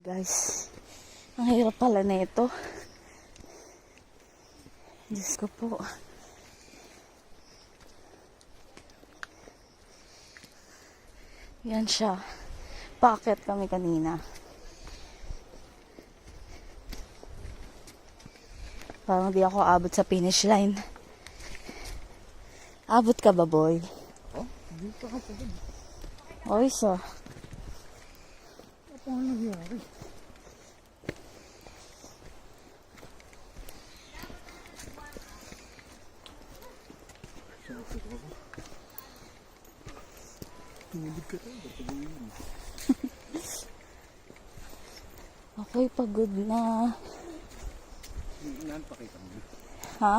Guys, ang hirap pala na ito. Diyos ko po. Yan siya. Paakyat kami kanina. Parang di ako abot sa finish line. Abot ka ba, boy? Oh, hindi pa ako pagod. O, isa. Ano ang nangyari? Tumulog ka tayo. Ako'y pagod na. Yan, pakita mo. Ha?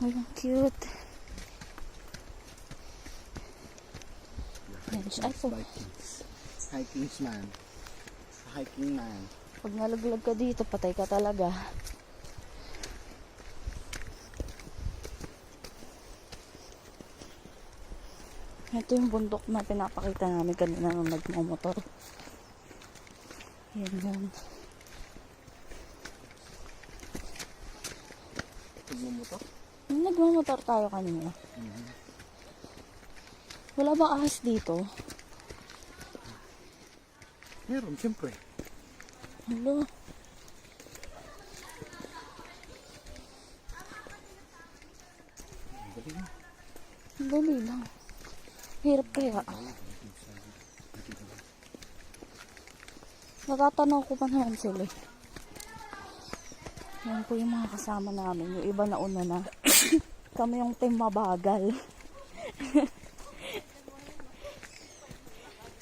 Ay, ang cute. Yan siya. Ay, po. Hikings man. Hiking man. Pag nalaglag ka dito, patay ka talaga. Ito yung bundok na pinapakita namin kanina nung nagmamotor. Yan yan. Nagmumotor? Nagmamotor tayo kanina. Wala ba ahas dito? Meron, siyempre. Hello. Dali lang. Hirap kaya. Natatanaw ko pa naman sila. Yan po yung mga kasama namin. Yung iba na una na. Kami yung team mabagal.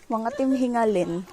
Mga team hingalin.